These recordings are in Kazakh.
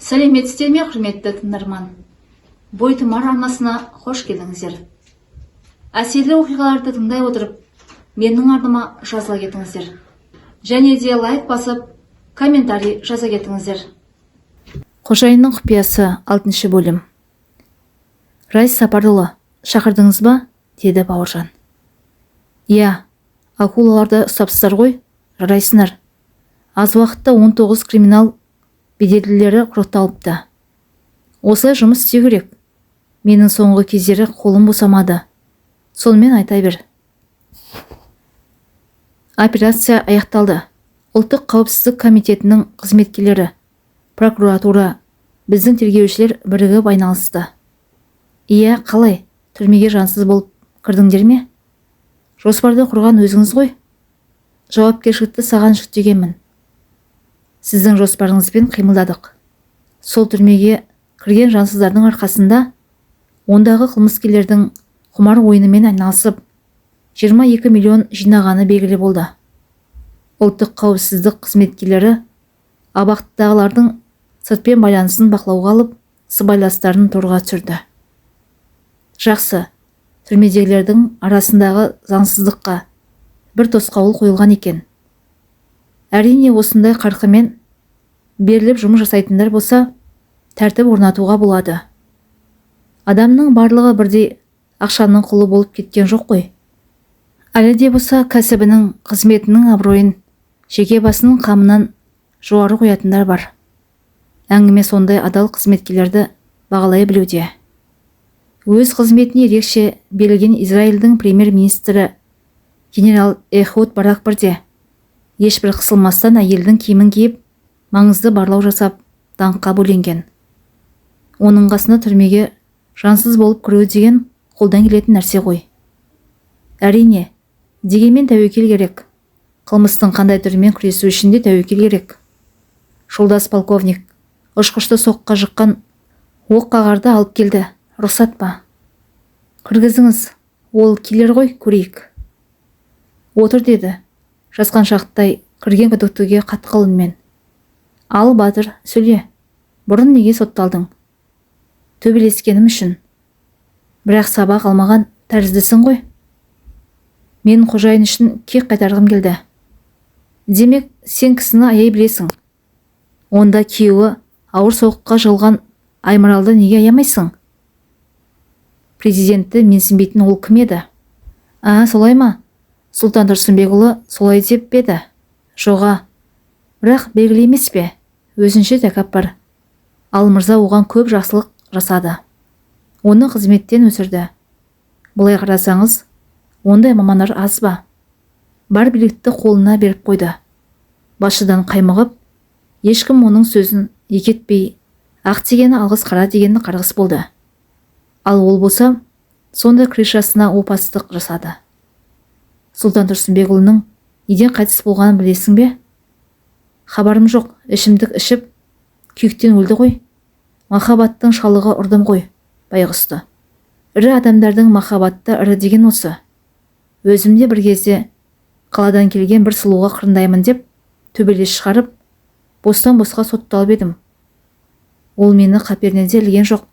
Сәлеметсіздер ме, құрметті тыңдарман? Бойтұмар арнасына қош келдіңіздер. Әсерлі оқиғаларды тыңдай отырып, менің ардыма жазыла кетіңіздер. Және де лайк басып, комментарий жаза кетіңіздер. Қожайынның құпиясы 6 бөлім. Райс Сапарұлы, шақырдыңыз ба? Деді Бауыржан. Иә, акулаларды ұстапсыздар ғой, жарайсыңдар. Аз уақытта 19 криминал беделділері құрықталыпты. Осылай жұмыс істеу керек. Менің соңғы кездері қолым босамады. Сонымен айта бер. Операция аяқталды. Ұлттық қауіпсіздік комитетінің қызметкерлері, прокуратура, біздің тергеушілер бірігіп айналысты. Иә, қалай? Түрмеге жансыз болып кірдіңдер ме? Жоспарды құрған өзіңіз ғой. Жауапкершілікті саған жүктегенмін. Сіздің жоспарыңызбен қимылдадық. Сол түрмеге кірген жансыздардың арқасында ондағы қылмыскерлердің құмар ойынымен айналысып 22 миллион жинағаны белгілі болды. Ұлттық қауіпсіздік қызметкерлері абақтыдағылардың сыртпен байланысын бақылауға алып, сыбайластарын торға түсірді. Жақсы, түрмедегілердің арасындағы заңсыздыққа бір тосқауыл қойылған екен. Әрине, осындай қарқынмен беріліп жұмыс жасайтындар болса, тәртіп орнатуға болады. Адамның барлығы бірдей ақшаның құлы болып кеткен жоқ қой. Әлі де болса кәсібінің, қызметінің абыройын, жеке басының қамынан жоғары қоятындар бар. Әңгіме сондай адал қызметкерлерді бағалай білуде. Өз қызметіне ерекше берілген Израильдің премьер-министрі генерал Эхуд Барак бірде ешбір қысылмастан әйелдің киімін киіп, маңызды барлау жасап, даңққа бөленген. Оның қасына түрмеге жансыз болып кіру деген қолдан келетін нәрсе ғой. Әрине, дегенмен тәуекел керек. Қылмыстың қандай түрімен күресу үшін де тәуекел керек. Жолдас полковник, ұшқышты соққа жыққан оқ қағарды алып келді. Рұқсат па? Кіргізіңіз, ол келер ғой, көрейік. Отыр, деді, жасқаншақтай кірген күдіктіге қатқыл үнмен. Ал, батыр, сөйле. Бұрын неге сотталдың? Төбелескенім үшін. Бірақ сабақ алмаған тәріздісің ғой. Мен қожайын үшін кек қайтарғым келді. Демек, сен кісіні аяй білесің. Онда күйеуі ауыр соққыға жығылған Аймаралды неге аямайсың? Президентті менсінбейтін ол кім еді? Солай ма? Сұлтан Тұрсынбекұлы солай деп еді? Жоға. Бірақ белгілі емес пе? Өзінше тәкаппар. Ал мырза оған көп жақсылық жасады. Оны қызметтен өсірді. Бұлай қарасаңыз, ондай мамандар аз ба? Бар билікті қолына беріп қойды. Басшыдан қаймығып, ешкім оның сөзін екетпей, ақ дегені алғыс, қара дегені қарғыс болды. Ал ол болса, сонда кришасына опасыздық жасады. Сұлтан Тұрсынбекұлының неден қайтыс болғанын білесің бе? Хабарым жоқ, ішімдік ішіп, күйіктен өлді ғой. Махаббаттың шалығы ұрдым ғой, байғұсты. Ірі адамдардың махаббатты ірі деген осы. Өзімде бір кезде қаладан келген бір сұлуға қырындаймын деп, төбелес шығарып, бостан босқа сотталып едім. Ол мені қаперінеде ілген жоқ.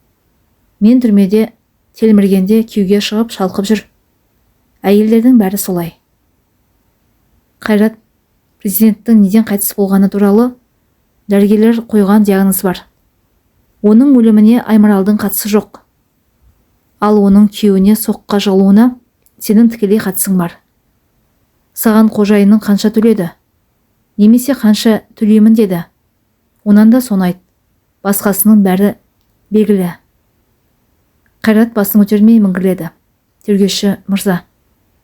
Мен түрмеде телміргенде күйге шығып шалқып жүр. Әйелдердің бәрі солай. Қайрат, президенттің неден қайтыс болғаны туралы дәрігерлер қойған диагноз бар. Оның өліміне Аймаралдың қатысы жоқ. Ал оның күйеуіне соққыға жығылуына сенің тікелей қатысың бар. Саған қожайының қанша төледі? Немесе қанша төлеймін деді? Онан да соны айт. Басқасының бәрі белгілі. Қайрат басын көтермей міңгірледі. Тергеуші мырза,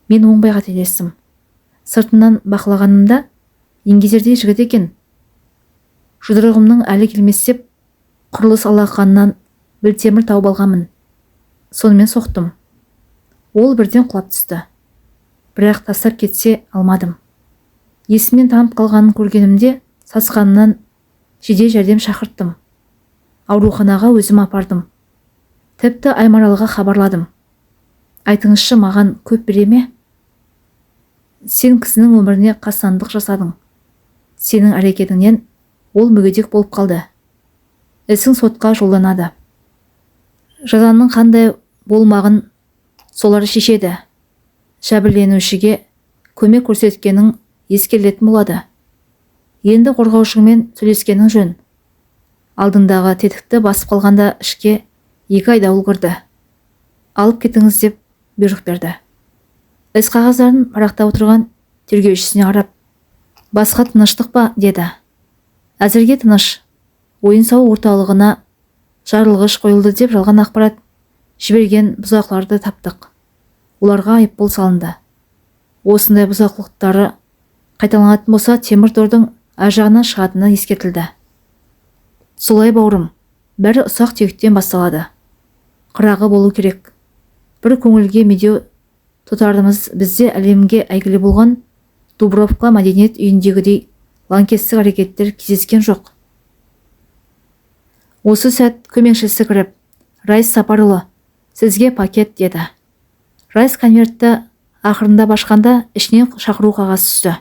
мен оңбай қателестім. Сыртынан бақылағанымда еңгезердей жігіт екен. Жұдырығымның әлі келмес деп, құрылыс алақанынан білтемір тауып алғанмын. Сонымен соқтым. Ол бірден құлап түсті. Бірақ тастап кетсе алмадым. Есімнен танып қалғанын көргенімде сасқанынан жедел жәрдем шақырттым. Ауруханаға өзім апардым. Тіпті Аймаралға хабарладым. Айтыңызшы, маған көп бере ме? Сен кісінің өміріне қастандық жасадың. Сенің әрекетіңнен ол мүгедек болып қалды. ісің сотқа жолданады. Жазаның қандай болмағын солар шешеді. Жәбірленушіге көмек көрсеткенің ескерілетін болады. Енді қорғаушыңмен сөйлескенің жөн. Алдындағы тетікті басып қалғанда ішке 2 айдауыл кірді. Алып кетіңіз деп бұйрық берді. Іс қағаздарын парақта отырған тергеушісіне қарап, басқа тыныштық па деді. Әзірге тыныш. Ойын-сауық орталығына жарылғыш қойылды деп жалған ақпарат жіберген бұзақыларды таптық. Оларға айыппұл салынды. Осындай бұзақылықтары қайталанатын болса, темір тордың ар жағынан шығатыны ескертілді. Солай бауырым, бәрі ұсақ түйектен басталады. Қырағы болу керек. Бір көңілге медеу тұтарымыз бізде әлемге әйгілі болған Дубровка мәдениет үйіндегідей лаңкестік әрекеттер кездескен жоқ. Осы сәт көмекшісі кіріп, Райс Сапарұлы, сізге пакет деді. Райс конвертті ақырында башқанда ішінен шақыру қағаз түсті.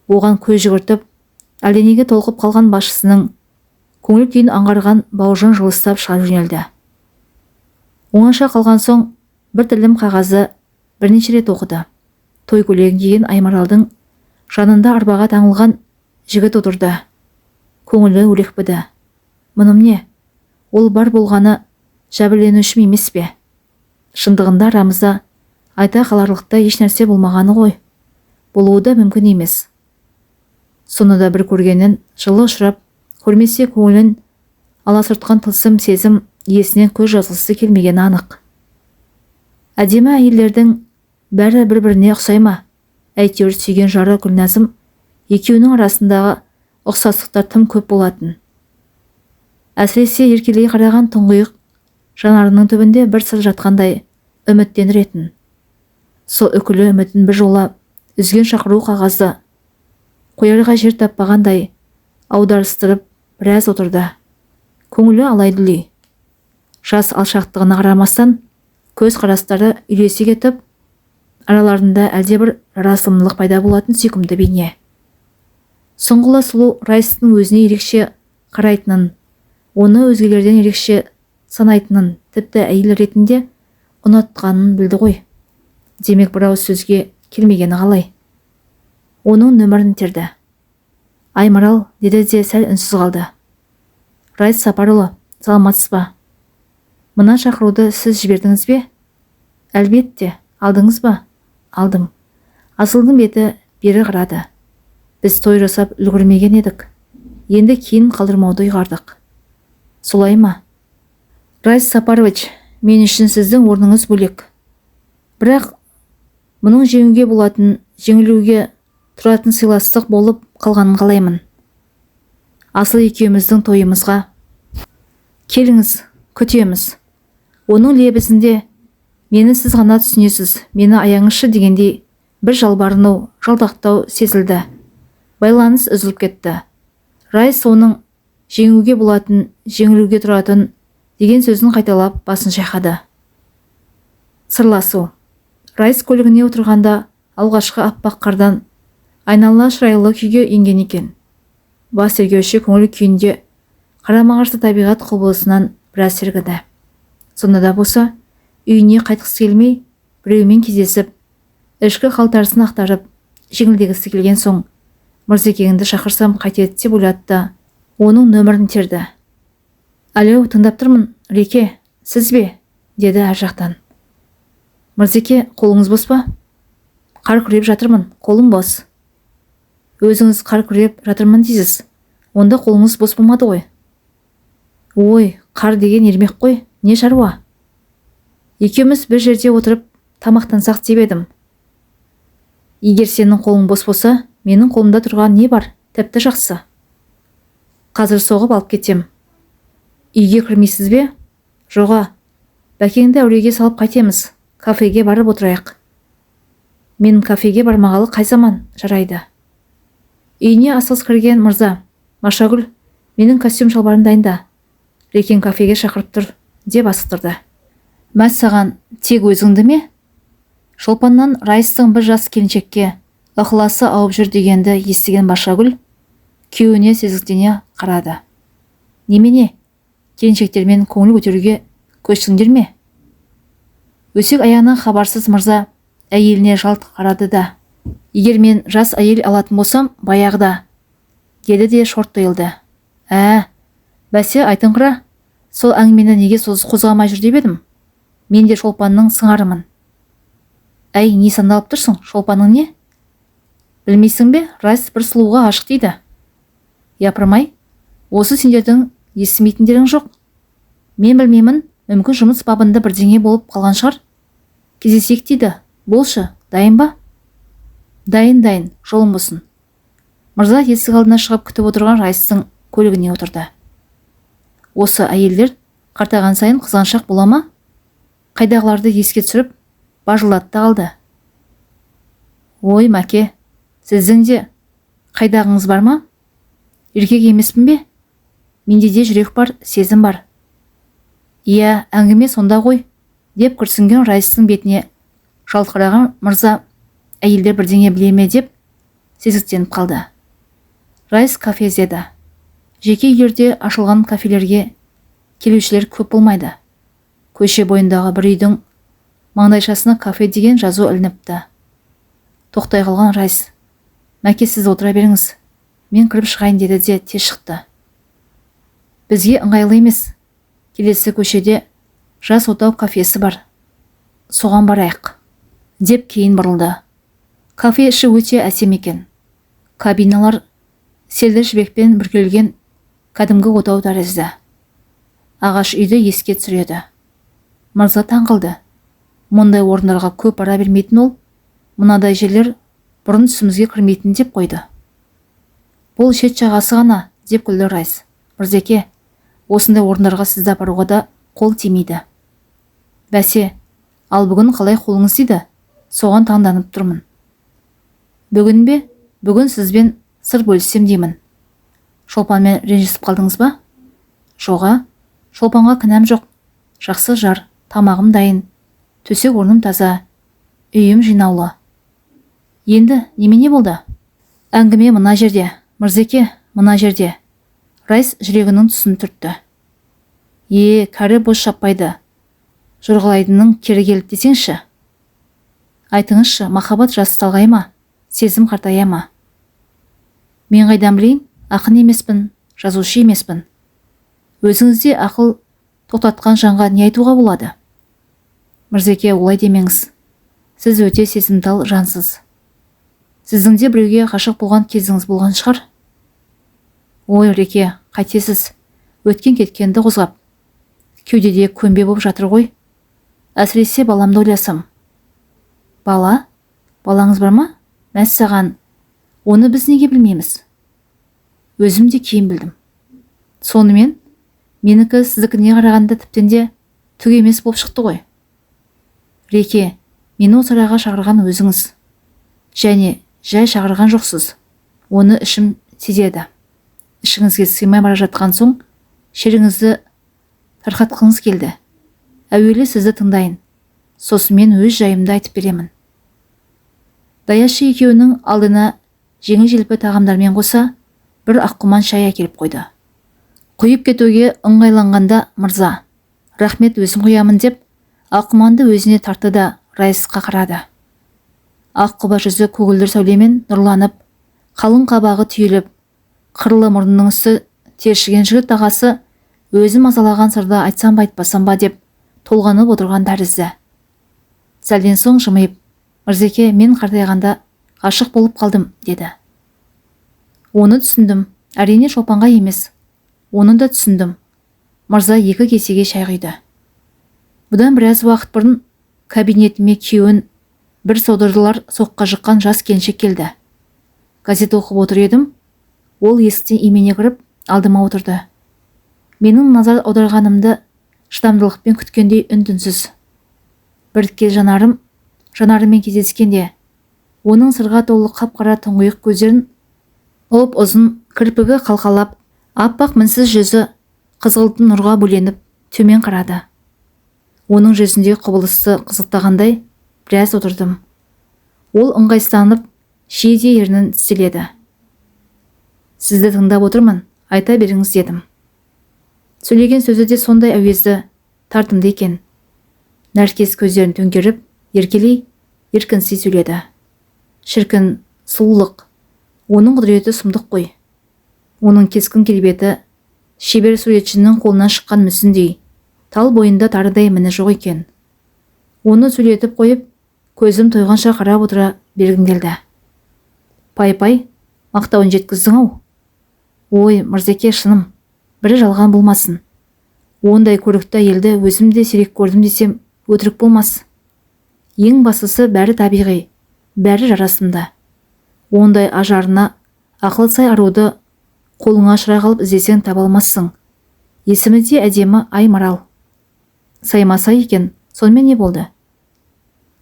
Оған көз жүгіртіп, әлденеге толқып қалған басшысының көңіл күйін аңғарған Бауыржан жылыстап шыға жөнелді. Оңаша қалған соң бір тілім қағазы бірнеше рет оқыды. Той көйлегін киген Аймаралдың жанында арбаға таңылған жігіт отырды. Көңілі өлекпіді. Мұным не? Ол бар болғаны жәбірленушім емес пе? Шындығында арамызда айта қаларлықта еш нәрсе болмағаны ғой. Болуы да мүмкін емес. Соны да бір көргенін жылы ұшырап, көрмесе көңілін аласыртқан тылсым сезім иесінен көз жазғысы келмегені анық. Әдемі әйелдердің бәрі бір-біріне ұқсай ма? Әйтеуір сүйген жары Гүлназым екеуінің арасындағы ұқсастықтар тым көп болатын. Әсіресе еркелей қараған тұңғиық жанарының түбінде бір сыр жатқандай үміттеніретін. Сол үкілі үмітін бір жола үзген шақыру қағазды қоярға жер таппағандай аударыстырып біраз отырды. Көңілі алай-дүлей. Жас алшақтығына қарамастан көз қарастары үйлесе кетіп, араларында әлдебір жарасымдылық пайда болатын сүйкімді бейне. Сұңғыла сұлу Райстың өзіне ерекше қарайтынын, оны өзгелерден ерекше санайтынын, тіпті әйел ретінде ұнатқанын білді ғой. Демек бір ауыз сөзге келмегені қалай. Оның нөмірін терді. Аймарал деді де сәл үнсіз қалды. Райс Сапарұлы, саламатсыз ба? Мына шақыруды сіз жібердіңіз бе? Әлбетте, алдыңыз ба? Алдым. Асылдың беті бері қарады. Біз той жасап үлгірмеген едік. Енді кейін қалдырмауды ұйғардық. Солай ма? Райс Сапарович, мен үшін сіздің орныңыз бөлек. Бірақ мұның жеңуге болатын, жеңілуге тұратын сыйластық болып қалғанын қалаймын. Асыл екеуміздің тойымызға келіңіз, күтеміз. Оның лебізінде мені сіз ғана түсінесіз, мені аяңызшы дегендей бір жалбарыну, жалдақтау сезілді. Байланыс үзіліп кетті. Райс оның жеңуге болатын, жеңілуге тұратын деген сөзін қайталап басын шайқады. Сырласу. Райс көлігіне отырғанда алғашқы аппақ қардан айнала шырайлы күйге енген екен. Бас тергеуші көңіл күйінде қарама-қарсы табиғат құбылысынан біраз сергіді. Сонда да болса, үйіне қайтқысы келмей, біреумен кездесіп, ішкі қалтарысын ақтарып, жеңілдегісі келген соң, Мырзекеңді шақырсам қайтеді деп ойлады да, оның нөмірін терді. Алло, тыңдап тұрмын, Реке, сіз бе? Деді әр жақтан. Мырзеке, қолыңыз бос па? Қар күреп жатырмын, қолым бос. Өзіңіз қар күреп жатырмын дейсіз. Онда қолыңыз бос болмады ғой. Ой, қар деген ермек қой, не шаруа? Екеуміз бір жерде отырып тамақтансақ деп едім. Егер сенің қолың бос болса, менің қолымда тұрған не бар? Тіпті жақсы. Қазір соғып алып кетем. Үйге кірмейсіз бе? Жоға. Бәкеңді әуреге салып қайтеміз. Кафеге барып отырайық. Мен кафеге бармағалы қай заман? Жарайды. Үйіне асығыс кірген мырза, Машагүл, менің костюм шалбарын дайында. Рекең кафеге шақырып тұр, деп асықтырды. Мәссаған, тек өзіңді ме? Шолпаннан Райстың бір жас келіншекке ықыласы ауып жүр дегенді естіген Машагүл күйеуіне сезіктене қарады. Немене? Келіншектермен көңіл көтеруге көштіңдер ме? Өсек аяғынан хабарсыз мырза әйеліне жалт қарады да, егер мен жас әйел алатын болсам, баяғыда, деді де шорт тойылды. Бәсе айтыңқыра, сол әңгімені неге қозғамай жүр деп едім? Мен де шолпанның сыңарымын. Әй, не сандалып тұрсың, шолпаның не? Білмейсің бе, Райс бір сұлуға ғашық дейді. Япырмай, осы сендердің естімейтіндерің жоқ. Мен білмеймін, мүмкін жұмыс бабында бірдеңе болып қалған шығар. Кездесек дейді, болшы, дайын ба? Дайын, жолың болсын. Мырза есік алдына шығып күтіп отырған Райстың көлігіне отырды. Осы әйелдер қартаған сайын қызғаншақ бола ма? Қайдағыларды еске түсіріп, бажылатты қалды. Ой, мәке, сіздің де қайдағыңыз бар ма? Еркек емеспін бе? Менде де жүрек бар, сезім бар. Иә, әңгіме сонда ғой, деп күрсінген Райстың бетіне жалқыраған мырза әйелдер бірдеңе біле ме деп сезіктеніп қалды. Райс кафе іздеді. Жеке үйлерде ашылған кафелерге келушілер көп болмайды. Көше бойындағы бір үйдің маңдайшасына кафе деген жазу ілініпті. Тоқтай қалған Райс: мәке, сіз отыра беріңіз, мен кіріп шығайын деді де тез шықты. Бізге ыңғайлы емес. Келесі көшеде жас отау кафесі бар. Соған барайық, деп кейін бұрылды. Кафе іші өте әсем екен. Кабиналар селдір жібекпен бүркелген кәдімгі отау тәрізді. Ағаш үйді еске түсіреді. Мырза таңғалды. Мұндай орындарға көп бара бермейтін ол, мынадай жерлер бұрын түсімізге кірмейтін деп қойды. Бұл шет жағасы ғана, деп күлді Райс. Мырзеке, осындай орындарға сізді апаруға да қол тимейді. Бәсе, ал бүгін қалай қолыңыз тиді? Соған таңданып тұрмын. Бүгін бе? Бүгін сізбен сыр бөліссем деймін. Шолпанмен ренжісіп қалдыңыз ба? Жоға, Шолпанға кінәм жоқ. Жақсы жар, тамағым дайын, төсек орным таза, үйім жинаулы. Енді немене болды? Әңгіме мына жерде, Мырзеке, мына жерде. Райс жүрегінің тұсын түртті. Кәрі бос шаппайды. Жұрғылайдының кері келіп десеңші. Айтыңызшы, махаббат жасы талғай ма? Сезім қартая ма? Мен қайдан білейін? Ақын емеспін, жазушы емеспін. Өзіңізде ақыл тоқтатқан жанға не айтуға болады? Мырзеке, олай демеңіз. Сіз өте сезімтал жансыз. Сіздің де біреуге ғашық болған кезіңіз болған шығар. Ой, Реке, қайтесіз, өткен кеткенді қозғап. Кеудеде көмбе боп жатыр ғой. Әсіресе баламды ойласам. Бала? Балаңыз бар ма? Мәссаған, оны біз неге білмейміз? Өзім де кейін білдім. Сонымен, менікі сіздікіне қарағанда тіптен де түк емес болып шықты ғой. Реке, мені осы араға шақырған өзіңіз. Және жай шақырған жоқсыз. Оны ішім сезеді. Ішіңізге сыймай бара жатқан соң, шеріңізді тарқатқыңыз келді. Әуелі сізді тыңдайын. Сосын мен өз жайымды айтып беремін. Даяшы екеуінің алдына жеңіл-желпі тағамдармен қоса бір аққұман шай әкеліп қойды. Құйып кетуге ыңғайланғанда мырза: рахмет, өзім құямын деп, аққұманды өзіне тартты да Райсқа қарады. Аққұба жүзі көгілдір сәулемен нұрланып, қалың қабағы түйіліп, қырлы мұрнының үсті тершіген жігіт ағасы өзі мазалаған сырды айтсам ба айтпасам ба деп толғанып отырған тәрізді. Сәлден соң жымиып: Мырзеке, мен қартайғанда ғашық болып қалдым, деді. Оны түсіндім. Әрине Шолпанға емес. Оны да түсіндім. Мырза 2 кесеге шай құйды. Бұдан біраз уақыт бұрын кабинетіме күйеуін бір содырлар соққа жыққан жас келіншек келді. Газет оқып отыр едім. Ол есіктен имене кіріп алдыма отырды. Менің назар аударғанымды шыдамдылықпен күткендей үн-түнсіз. Біріккен жанарымен кездескенде, оның сырға толы қап-қара тұңғиық көздерін ұзын кірпігі қалқалап, аппақ мінсіз жүзі қызғылтым нұрға бөленіп төмен қарады. Оның жүзінде құбылысты қызықтағандай біраз отырдым. Ол ыңғайсызданып, шиедей ернін тістеледі. Сізді тыңдап отырмын, айта беріңіз, дедім. Сөйлеген сөзі де сондай әуезді, тартымды екен. Нәркес көздерін төңкеріп, еркелей, еркінси сөйледі. Шіркін, сұлулық, оның құдіреті сұмдық қой. Оның кескін келбеті шебер суретшінің қолынан шыққан мүсіндей, тал бойында тарыдай міні жоқ екен. Оны сөйлетіп қойып, көзім тойғанша қарап отыра бергім келді. Пай-пай, мақтауын жеткіздің-ау. Ой, Мырзеке, шыным, бірі жалған болмасын. Ондай көрікті әйелді өзім де сирек көрдім десем, өтірік болмас. Ең бастысы бәрі табиғи, бәрі жарасымды. Ондай ажарына ақыл сай аруды қолыңа шырақ алып іздесең таба алмассың. Есімі де әдемі Ай Марал. Саймасай екен, сонымен не болды?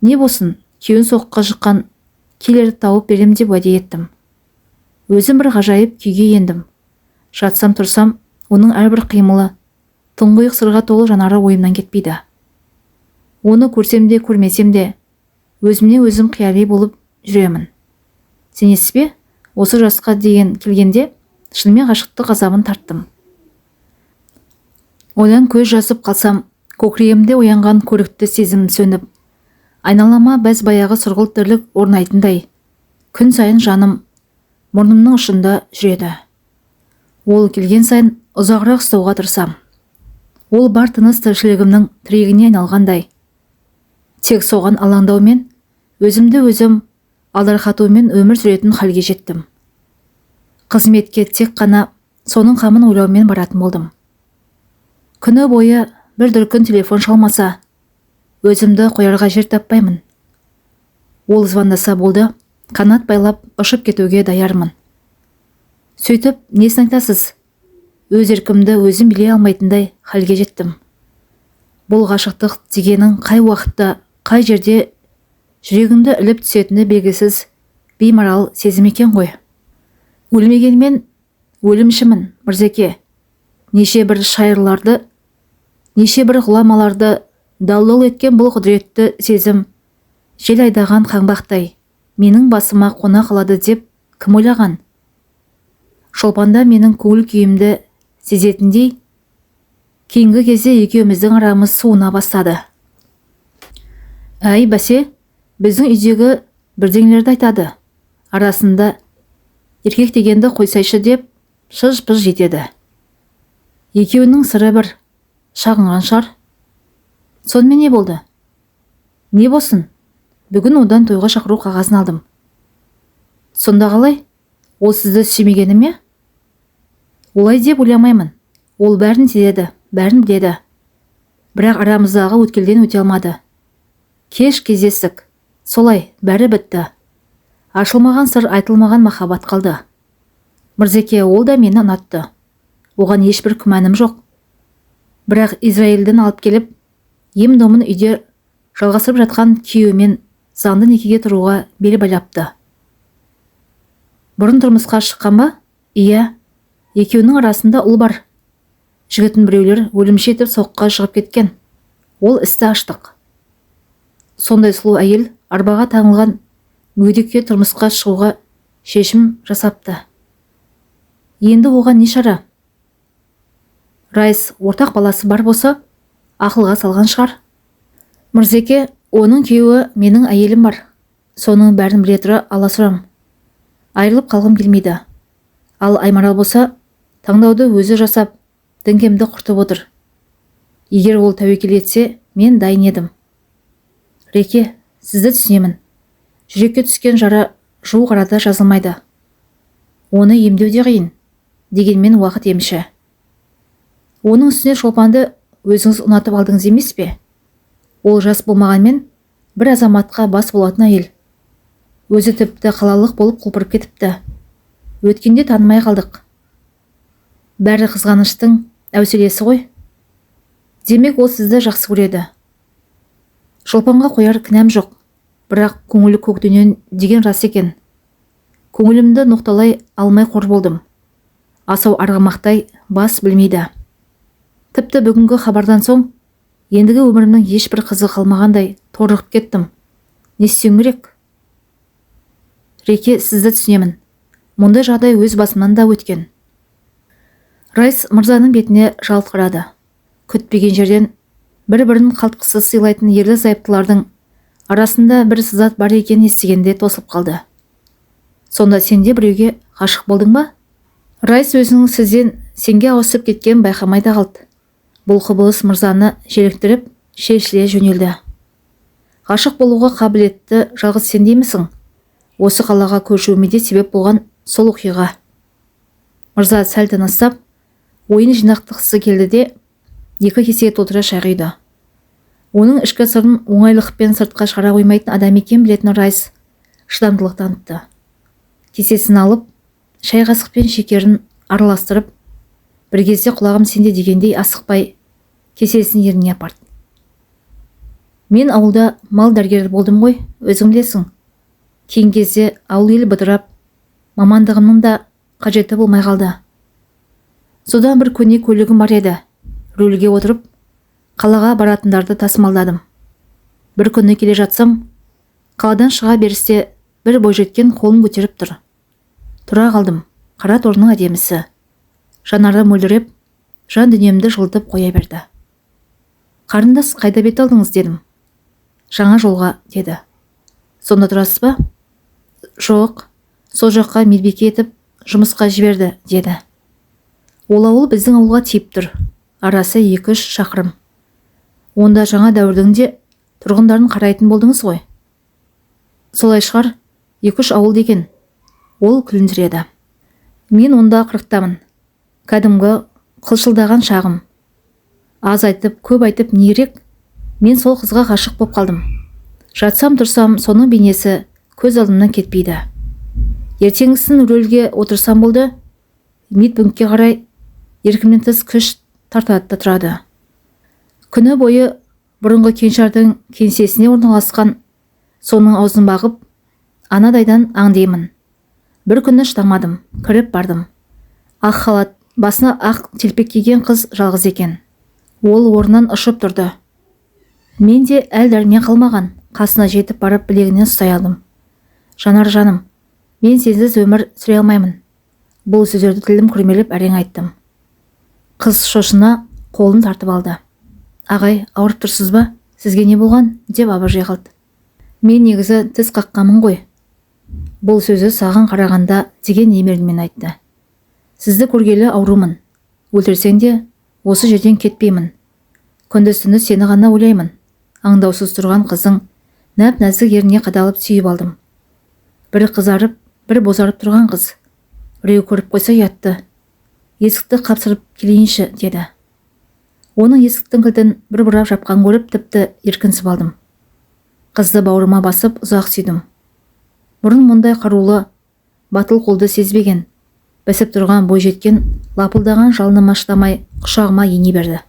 Не болсын, күйеуін соққыға жыққан келерді тауып берем деп уәде еттім. Өзім бір ғажайып күйге ендім. Жатсам тұрсам, оның әрбір қимылы, тұңғиық сырға толы жанары ойымнан кетпейді. Оны көрсем де көрмесем де, өзімне өзім қияли болып жүремін. Сенесіз бе? Осы жасқа деген келгенде шынымен ғашықтық азабын тарттым. Одан көз жазып қалсам, көкірегімде оянған көрікті сезім сөніп, айналама бәз баяғы сұрғылт тірлік орнайтындай, күн сайын жаным мұрнымның ұшында жүреді. Ол келген сайын ұзағырақ ұстауға тырысам. Ол бар тыныс тіршілігімнің тірегіне айналғандай. Тек соған алаңдаумен, өзімді өзім алдарқатумен өмір сүретін халге жеттім. Қызметке тек қана соның қамын ойлаумен баратын болдым. Күні бойы бір дүркін телефон шалмаса, өзімді қоярға жер таппаймын. Ол звондаса болды, қанат байлап ұшып кетуге даярмын. Сөйтіп, несін айтасыз? Өз еркімді өзім билей алмайтындай халге жеттім. Бұл ғашықтық дегенің қай уақытта, қай жерде жүрегімді іліп түсетіні белгісіз беймарал сезім екен ғой. Өлмегенмен өлімшімін, Мырзеке. Неше бір шайырларды, неше бір ғұламаларды далдол еткен бұл құдіретті сезім жел айдаған қаңбақтай менің басыма қона қалады деп кім ойлаған? Шолпанда менің көңіл күйімді сезетіндей, кейінгі кезде екеуміздің арамыз суына бастады. Әй, бәсе, біздің үйдегі бірдеңелерді айтады. Арасында еркек дегенді қойсайшы деп шыж-пыж жетеді. Екеуінің сыры бір, шағынған шар. Сонымен не болды? Не болсын? Бүгін одан тойға шақыру қағазын алдым. Сонда қалай? Ол сізді сүймегені ме? Олай деп ойламаймын. Ол бәрін сезеді, бәрін біледі. Бірақ арамыздағы өткелден өте алмады. Кеш кездестік. Солай, бәрі бітті. Ашылмаған сыр, айтылмаған махаббат қалды. Мырзеке, ол да мені ұнатты. Оған ешбір күмәнім жоқ. Бірақ Израильден алып келіп, ем-домын үйде жалғасып жатқан күйеуімен заңды некеге тұруға бел байлапты. Бұрын тұрмысқа шыққан ба? Иә, екеуінің арасында ұл бар. Жігітін біреулер өлімші етіп соққыға шығып кеткен. Ол істі аштық. Сондай сұлу әйел арбаға таңылған мүгедекке тұрмысқа шығуға шешім жасапты. Енді оған не шара? Райс ортақ баласы бар болса, ақылға салған шығар. Мырзеке, оның күйеуі менің әйелім бар. Соның бәрін біле тұра аласырам. Айырылып қалғым келмейді. Ал Аймарал болса, таңдауды өзі жасап, діңкемді құртып отыр. Егер ол тәуекел етсе, мен дайын едім. Реке, сізді түсінемін. Жүрекке түскен жара жуық арада жазылмайды. Оны емдеу де қиын, дегенмен уақыт емші. Оның үстіне Шолпанды өзіңіз ұнатып алдыңыз емес пе? Ол жас болмағанмен бір азаматқа бас болатын әйел. Өзі тіпті қалалық болып құлпырып кетіпті. Өткенде танымай қалдық. Бәрі қызғаныштың әуселесі ғой. Демек ол сізді жақсы көреді. Шолпанға қояр кінәм жоқ. Бірақ көңілі көкдөнен деген рас екен. Көңілімді ноқталай алмай қор болдым. Асау арғымақтай бас білмейді. Тіпті бүгінгі хабардан соң ендігі өмірімнің ешбір қызы қалмағандай торығып кеттім. Не істеуім керек? Реке, сізді түсінемін. Мұндай жағдай өз басымнан да өткен. Райс мырзаның бетіне жалт қарады. Күтпеген жерден бір-бірін қалтқысыз сыйлайтын ерлі зайыптылардың арасында бір сызат бар екенін естігенде тосылып қалды. Сонда сенде біреуге ғашық болдың ба? Райс өзінің сізден сенге ауысып кеткен байқамай да қалды. Бұл құбылыс мырзаны желіктіріп, шешіле жөнелді. Ғашық болуға қабілетті жалғыз сен деймісің? Осы қалаға көшуіме де себеп болған сол оқиға. Мырза сәл тыныстап, ойын жинақтағысы келді де, 2 кесеге толтыра шай құйды. Оның ішкі сырын оңайлықпен сыртқа шығара қоймайтын адам екен білетін Райс шыдамдылық танытты. Кесесін алып, шай қасықпен шекерін араластырып, бір кезде құлағым сенде дегендей асықпай кесесін ерніне апарды. Мен ауылда мал дәрігері болдым ғой, өзің білесің. Кейін кезде ауыл ел бытырап, мамандығымның да қажеті болмай қалды. Содан бір көне көлігім бар еді. Рөлге отырып, қалаға баратындарды тасымалдадым. Бір күні келе жатсам, қаладан шыға берісте бір бойжеткен қолын көтеріп тұр. Тұра қалдым, қара торының әдемісі. Жанары мөлдіреп, жан дүниемді жылытып қоя берді. Қарындас, қайда бет алдыңыз дедім. Жаңа жолға деді. Сонда тұрасыз ба? Жоқ, сол жаққа медбике етіп жұмысқа жіберді деді. Ол ауыл біздің ауылға тиіп тұр. Арасы 2-3 шақырым. Онда жаңа дәуірдің де тұрғындарын қарайтын болдыңыз ғой. Солай шығар, 2-3 ауыл деген. Ол күлімсіреді. Мен онда 40-тамын. Кәдімгі қылшылдаған шағым. Аз айтып, көп айтып не керек? Мен сол қызға ғашық боп қалдым. Жатсам тұрсам, соның бейнесі көз алдымнан кетпейді. Ертеңгісін рөлге отырсам болды, медпунктке қарай еркімнен тыс күш тартады да тұрады. Күні бойы бұрынғы кеңшардың кеңсесіне орналасқан соның аузын бағып, анадайдан аңдеймін. Бір күні шыдамадым, кіріп бардым. Ақ халат, басына ақ телпек киген қыз жалғыз екен. Ол орнынан ұшып тұрды. Мен де әл дәрмен қалмаған, қасына жетіп барып білегінен ұстай алдым. Жанар жаным, мен сенсіз өмір сүре алмаймын. Бұл сөздерді тілім күрмеліп әрең айттым. Қыз шошына қолын тартып алды. Ағай, ауырып тұрсыз ба? Сізге не болған? Деп абыржи қалды. Мен негізі тіс қаққамын ғой. Бұл сөзі саған қарағанда деген емермен айтты. Сізді көргелі аурумын. Өлтірсең де осы жерден кетпеймін. Күндіз-түні сені ғана ойлаймын. Аңдаусыз тұрған қыздың нәп-нәзік еріне қадалып сүйіп алдым. Бір қызарып, бір бозарып тұрған қыз. Біреу көріп қойса ұятты. Есікті қапсырып келейінші деді. Оның есіктің кілтін бір бұрап жапқан көріп тіпті еркінсіп алдым. Қызды бауырыма басып ұзақ сүйдім. Бұрын мұндай қарулы, батыл қолды сезбеген. Бәсіп тұрған бойжеткен лапылдаған жалыныма шыдамай құшағыма ене берді.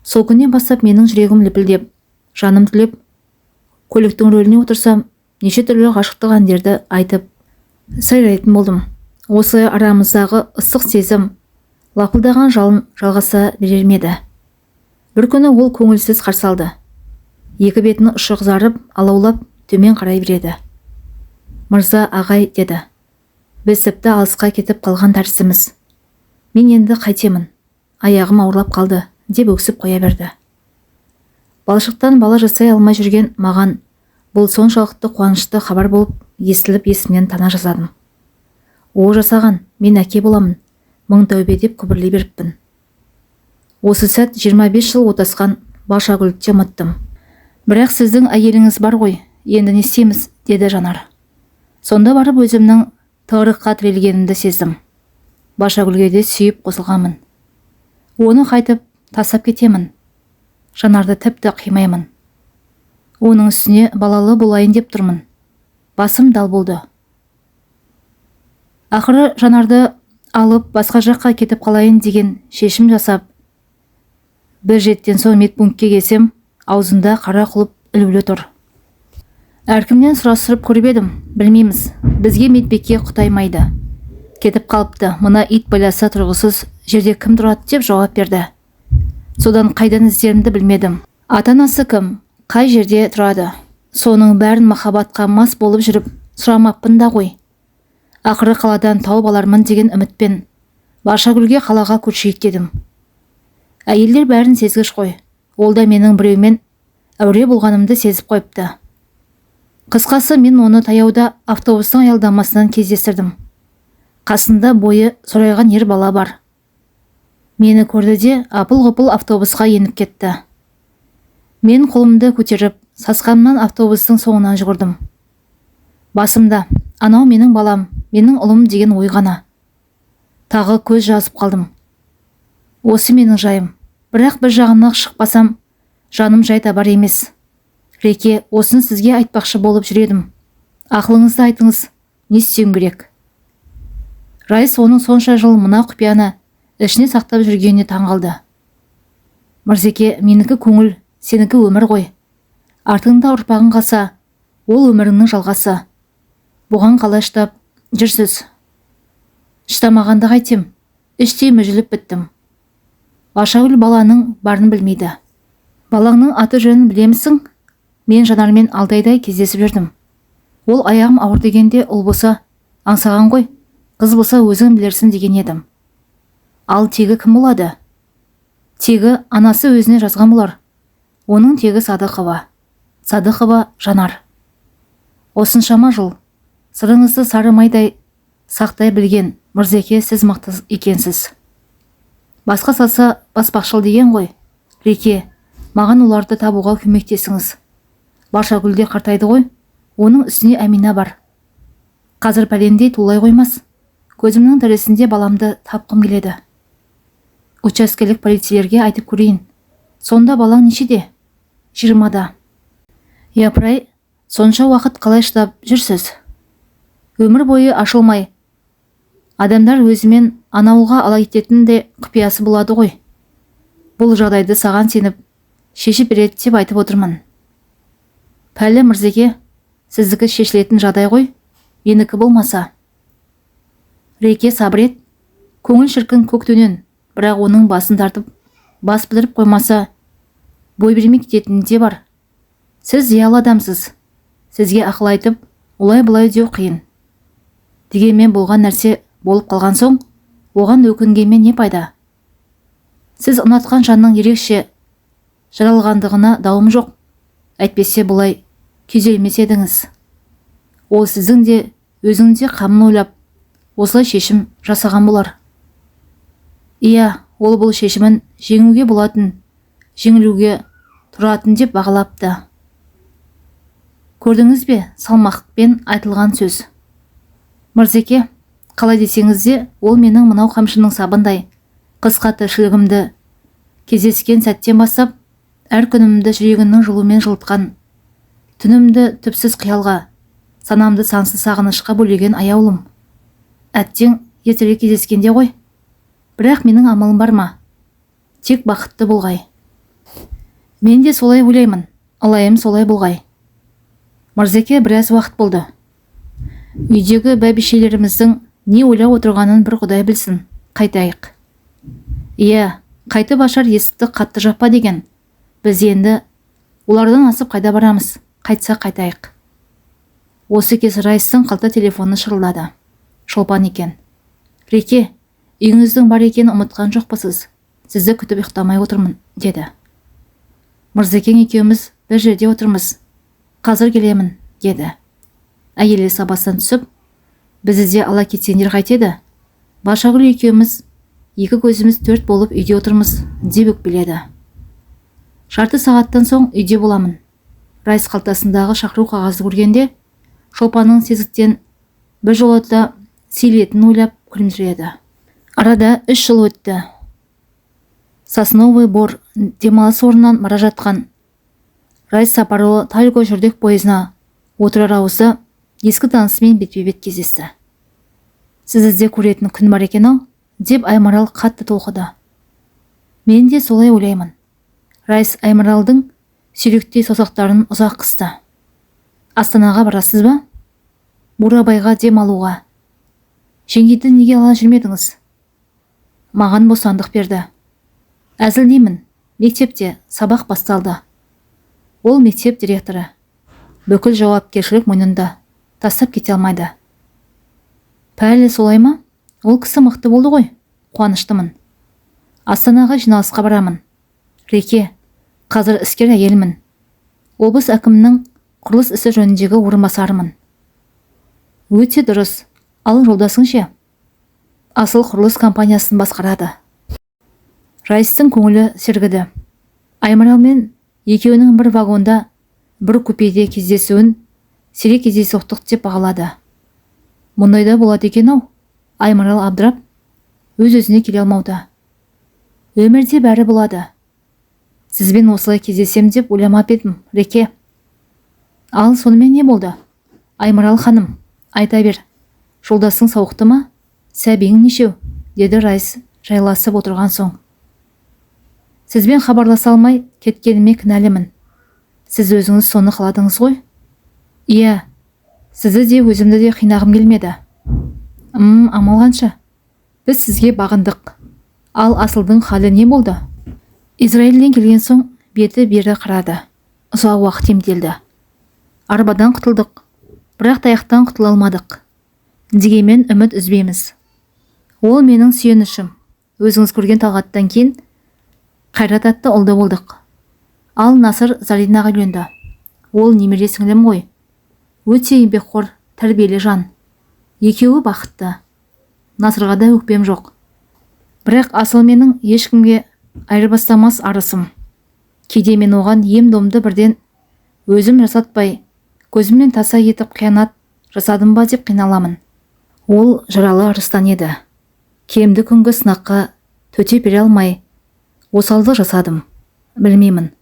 Сол күннен бастап менің жүрегім лүпілдеп, жаным түлеп, көліктің рөліне отырсам, неше түрлі ғашықтық әндерді айтып, сайрайтын болдым. Осы арамыздағы ыстық сезім, лапылдаған жалын жалғаса берер ме еді. Бір күні ол көңілсіз қарсы алды. Екі бетінің ұшы қызарып, алаулап, төмен қарай береді. Мырза, ағай деді. Біз тіпті алысқа кетіп қалған тәріздіміз. Мен енді қайтемін. Аяғым ауырлап қалды, деп өксіп қоя берді. Балшықтан бала жасай алмай жүрген маған бұл соншалықты қуанышты хабар болып естіліп есімнен тана жазадым. О жасаған, мен әке боламын, мың тәубе деп күбірлей беріппін. Осы сәт 25 жыл отасқан Башагүлді ұмыттым. Бірақ сіздің әйеліңіз бар ғой, енді не істейміз, деді Жанар. Сонда барып өзімнің тығырыққа тірелгенімді сездім. Башагүлге де сүйіп қосылғанмын. Оны қайтып тасап кетемін. Жанарды тіпті қимаймын. Оның үстіне балалы болайын деп тұрмын. Басым дал болды. Ақыры Жанарды алып басқа жаққа кетіп қалайын деген шешім жасап, бір жеттен соң медпунктке келсем, аузында қара құлып ілулі тұр. Әркімнен сұрастырып көріп едім, білмейміз, бізге медбике құтаймайды. Кетіп қалыпты, мына ит байласа тұрғысыз жерде кім тұрады деп жауап берді. Содан қайдан іздерімді білмедім. Ата-анасы кім, қай жерде тұрады? Соның бәрін махаббатқа мас болып жүріп сұрамаппын да ғой. Ақыры қаладан тауып алармын деген үмітпен Башагүлге қалаға көшейік дедім. Әйелдер бәрін сезгіш қой. Ол да менің біреумен әуре болғанымды сезіп қойыпты. Қысқасы мен оны таяуда автобустың аялдамасынан кездестірдім. Қасында бойы сорайған ер бала бар. Мені көрді де апыл-ғұпыл автобусқа еніп кетті. Мен қолымды көтеріп, сасқанымнан автобустың соңынан жүгірдім. Басымда, анау менің балам, менің ұлым деген ой ғана. Тағы көз жазып қалдым. Осы менің жайым. Бірақ бір жағына шықпасам, жаным жай табар емес. Реке, осын сізге айтпақшы болып жүредім. Ақылыңызды айтыңыз, не істеуім керек? Райыс оның сонша жыл мына құпияны ішіне сақтап жүргеніне таңғалды. Мырзеке, менікі көңіл, сенікі өмір ғой. Артыңда ұрпағың қалса, ол өміріңнің жалғасы. Бұған қалай шыдап жүрсіз? Шыдамағанды қайтем, іштей мүжіліп біттім. Башагүл баланың барын білмейді. Балаңның аты жөнін білемісің? Мен Жанармен алдайдай кездесіп жүрдім. Ол аяғым ауыр дегенде ұл болса аңсаған ғой, қыз болса өзің білерсің деген едім. Ал тегі кім болады? Тегі анасы өзіне жазған болар. Оның тегі Садықова. Садықова Жанар. Осыншама жыл сырыңызды сары майдай сақтай білген Мырзеке, сіз мықты екенсіз. Басқа салса баспақшыл деген ғой. Реке, маған оларды табуға көмектесіңіз. Башагүлде қартайды ғой, оның үстіне Әмина бар. Қазір пәлендей тулай қоймас. Көзімнің тірісінде баламды тапқым келеді. Учаскелік полицейлерге айтып көрейін. Сонда балаң нешеде? 20-да. Япырай, сонша уақыт қалай шыдап жүрсіз? Өмір бойы ашылмай. Адамдар өзімен анауылға ала кететін де құпиясы болады ғой. Бұл жағдайды саған сеніп, шешіп береді деп айтып отырмын. Пәлі Мырзеке, сіздікі шешілетін жағдай ғой, менікі болмаса. Реке, сабыр ет, көңіл шіркін көк төнен, бірақ оның басын тартып, бас білдіріп қоймаса, бой бермей кететін де бар. Сіз зиялы адамсыз. Сізге ақыл айтып, олай-бұлай деу қиын. Дегенмен болған нәрсе болып қалған соң, оған өкінгенмен не пайда? Сіз ұнатқан жанның ерекше жаралғандығына дауым жоқ. Әйтпесе бұлай күйзелмес едіңіз. Ол сіздің де өзіңде қамын ойлап, осылай шешім жасаған болар. Иә, ол бұл шешімін жеңуге болатын, жеңілуге тұратын деп бағалапты. Көрдіңіз бе, салмақпен айтылған сөз. Мырзеке, қалай десеңіз де, ол менің мынау қамшының сабындай қысқа тіршілігімді кездескен сәттен бастап, әр күнімді жүрегінің жылумен жылытқан, түнімді түпсіз қиялға, санамды сансыз сағынышқа бөлеген аяулым. Әттең ертерек кездескенде ғой. Бірақ менің амалым бар ма? Тек бақытты болғай. Мен де солай ойлаймын, алайым солай болғай. Мырзеке, біраз уақыт болды. Үйдегі бәйбішелеріміздің не ойлап отырғанын бір Құдай білсін. Қайтайық. Иә, қайтып ашар есікті қатты жаппа деген. Біз енді олардан асып қайда барамыз? Қайтса қайтайық. Осы кез Райыстың қалта телефоны шырылдады. Шолпан екен. Реке, үйіңіздің бар екенін ұмытқан жоқпысыз? Сізді күтіп ұйықтамай отырмын, деді. Мырзекең екеуміз бір жерде отырмыз. Қазір келемін, деді. Әйелі сабастан түсіп, бізді де ала кетсеңдер қайтеді? Башагүл екеуміз, екі көзіміз төрт болып үйде отырмыз, деп өкпеледі. Жарты сағаттан соң үйде боламын. Райыс қалтасындағы шақыру қағазды көргенде, Шолпанның сезіктен бір жолата сейлетін ойлап күлімсіреді. Арада 3 жыл өтті. Сосновый Бор демалыс орнынан бара жатқан Райыс Сапарұлы Тальго жүрдек пойызына отырар ауызда ескі танысымен бетпе-бет кездесті. Сізді көретін күн бар екен-ау, деп Аймарал қатты толқыды. Мен де солай ойлаймын. Райыс Аймаралдың сүйріктей саусақтарын ұзақ қысты. Астанаға барасыз ба? Бурабайға дем алуға. Жеңгейді неге ала жүрмедіңіз? Маған бостандық берді. Әзілдеймін, мектепте сабақ басталды. Ол мектеп директоры. Бүкіл жауапкершілік мойнында, тастап кете алмайды. Пәлі солай ма? Ол кісі мықты болды ғой. қуаныштымын. Астанаға жиналысқа барамын. Реке, қазір іскер әйелмін. Облыс әкімінің құрылыс ісі жөніндегі орынбасарымын. Өте дұрыс. Ал жолдасың ше? Асыл құрылыс компаниясын басқарады. Раистың көңілі сергіді. Аймаралмен екеуінің бір вагонда, бір купеде кездесуін сирек кездейсоқтық деп бағалады. Мұндайда болады екен-ау? Аймарал абдырап, өз-өзіне келе алмауда. Өмірде бәрі болады. Сізбен осылай кездесем деп ойламап едім, Реке. Ал сонымен не болды? Аймарал ханым, айта бер. Жолдасың сауықты ма? Сәбең нешеу? Деді Райс жайласып отырған соң. Сізбен хабарласа алмай кеткеніме кінәлімін. Сіз өзіңіз соны қаладыңыз ғой? Иә, сізді де өзімді де қинағым келмеді. Амал қанша? Біз сізге бағындық. Ал Асылдың халі не болды? Израильден келген соң беті бері қарады. Ұзақ уақыт емделді. Арбадан құтылдық, бірақ таяқтан құтыла алмадық. Дегенмен үміт үзбейміз. Ол менің сүйенішім. Өзіңіз көрген талғаттан кейін Қайрат атты ұлды болдық. Ал Насыр Заринаға үйленді. Ол немере сіңлім ғой. Өте еңбекқор, тәрбиелі жан. Екеуі бақытты. Насырға да өкпем жоқ. Бірақ Асыл менің ешкімге айырбастамас арысым. Кейде мен оған ем-домды бірден өзім жасатпай, көзімнен таса етіп қиянат жасадым ба деп қиналамын. Ол жаралы арыстан еді. Кемді күнгі сынаққа төте бере алмай, осалды жасадым. Білмеймін.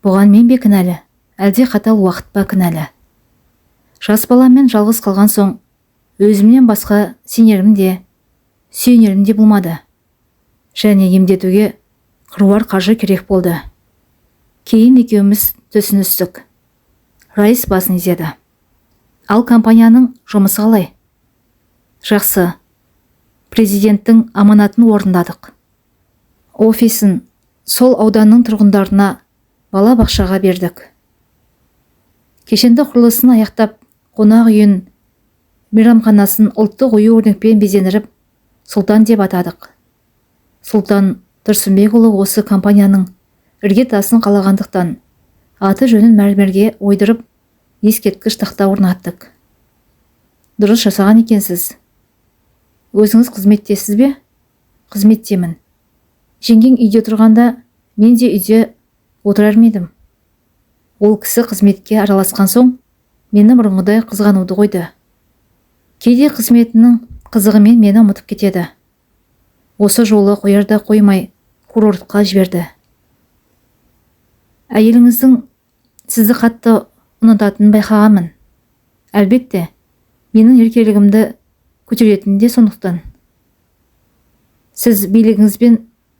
Бұған мен бе кінәлі, әлде қатал уақыт па кінәлі? Жас баламен жалғыз қалған соң, өзімнен басқа сенерім де, сүйенерім де болмады. Және емдетуге қыруар қаржы керек болды. Кейін екеуміз түсіністік. Райс басын изеді. Ал компанияның жұмысы қалай? Жақсы. Президенттің аманатын орындадық. Офисін сол ауданның тұрғындарына бала бақшаға бердік. Кешенді құрылысын аяқтап, қонақ үйін, мейрамханасын ұлттық ою-өрнекпен безендіріп, Сұлтан деп атадық. Сұлтан Тұрсынбекұлы осы компанияның іргетасын қалағандықтан аты жөнін мәрмерге ойдырып, ескерткіш тақта орнаттық. Дұрыс жасаған екенсіз. Өзіңіз қызметтесіз бе? Қызметтемін. Жеңгең үйде тұрғанда, мен де үйде отырар едім. Ол кісі қызметке араласқан соң, мені бұрынғыдай қызғануды қойды. Кейде қызметінің қызығымен мені ұмытып кетеді. Осы жолы қоярда қоймай, курортқа жіберді. Әйеліңіздің сізді қатты ұнататынын байқағанмын. Әлбетте, менің еркелігімді көтеретін де сондықтан. Сіз билігіңіз бен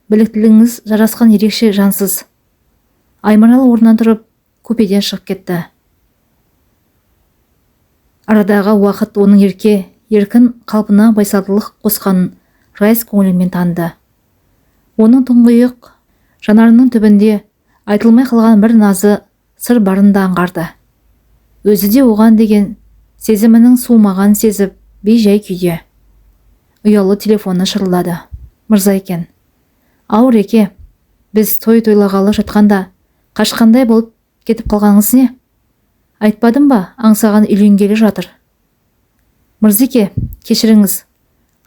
біліктілігіңіз жарасқан ерекше жансыз. Аймарал орнынан тұрып, купеден шығып кетті. Арадағы уақыт оның еркін қалпына байсалдылық қосқанын Райс көңілімен танды. Оның тұңғиық жанарының түбінде айтылмай қалған бір назы сыр барын да аңғарды. Өзі де оған деген сезімінің суымаған сезіп, бей-жай күйде. Ұялы телефоны шырылдады. Мырза екен. Ау Реке, біз тойлағалы жатқанда қашқандай болып кетіп қалғаныңыз не? Айтпадым ба, аңсаған үйленгелі жатыр. Мырзеке, кешіріңіз.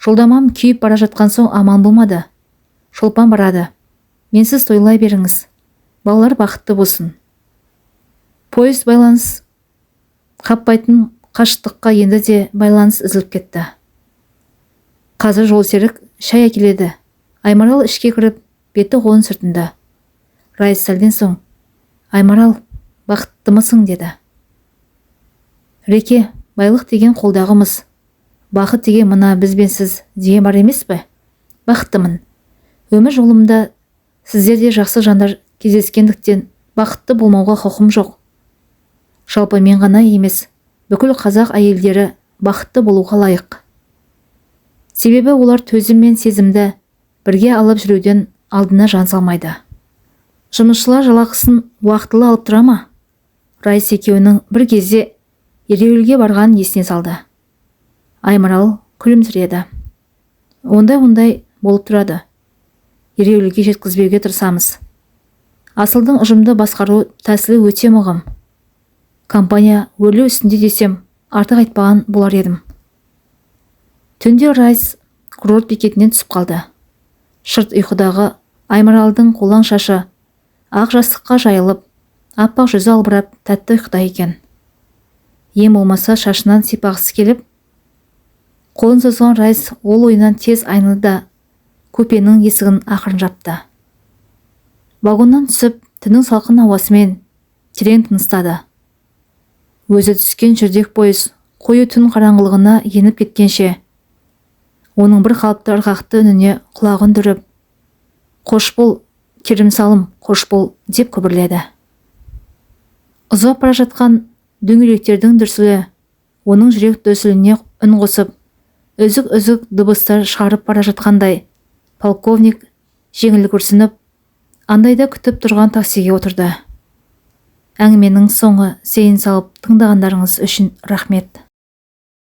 Жолдамам күйіп бара жатқан соң аман болмады. Шолпан барады. Менсіз тойлай беріңіз. Балалар бақытты болсын. Пойыз байланыс қаппайтын қашықтыққа енді де байланыс үзіліп кетті. Қазір жолсерік шай әкеледі. Аймарал ішке кіріп, беті қолын сүртінді. Райс сәлден соң, Аймарал, бақыттымысың деді. Реке, байлық деген қолдағымыз. Бақыт деген мына бізбенсіз деген бар емес пе? Бақыттымын. Өмір жолымда сіздерде жақсы жандар кездескендіктен бақытты болмауға құқым жоқ. Жалпы мен ғана емес, бүкіл қазақ әйелдері бақытты болуға лайық. Себебі олар төзім мен сезімді бірге алып жүруден алдына жан салмайды. Жұмысшылар жалақысын уақытылы алып тұра ма? Райс екеуінің бір кезде ереуілге барған есіне салды. Аймарал күлімсіреді. Ондай болып тұрады. Ереуілге жеткізбеуге тырысамыз. Асылдың ұжымды басқару тәсілі өте мығым. Компания өрлеу үстінде десем, артық айтпаған болар едім. Түнде Райс курорт бекетінен түсіп қалды. Шырт ұйқыдағы Аймаралдың қолаң шашы ақ жастыққа жайылып, аппақ жүзі албырап тәтті ұйқыда екен. Ең болмаса шашынан сипағысы келіп, қолын созған Райс ол ойынан тез айнылды да купенің есігін ақырын жапты. Вагоннан түсіп, түннің салқын ауасымен терең тыныстады. Өзі түскен жүрдек пойыз қою түн қараңғылығына еніп кеткенше, оның бір қалыпты ырғақты үніне құлағын түріп, «Қош бол, керімсалым, қош бол» деп күбірледі. Ұзап бара жатқан дөңгелектердің дүрсілі оның жүрек дөсіліне үн қосып, үзік-үзік дыбыстар шығарып бара жатқандай, полковник жеңіл күрсініп, андайда күтіп тұрған таксиге отырды. Әңгіменің соңы зейін салып тыңдағандарыңыз үшін рахмет.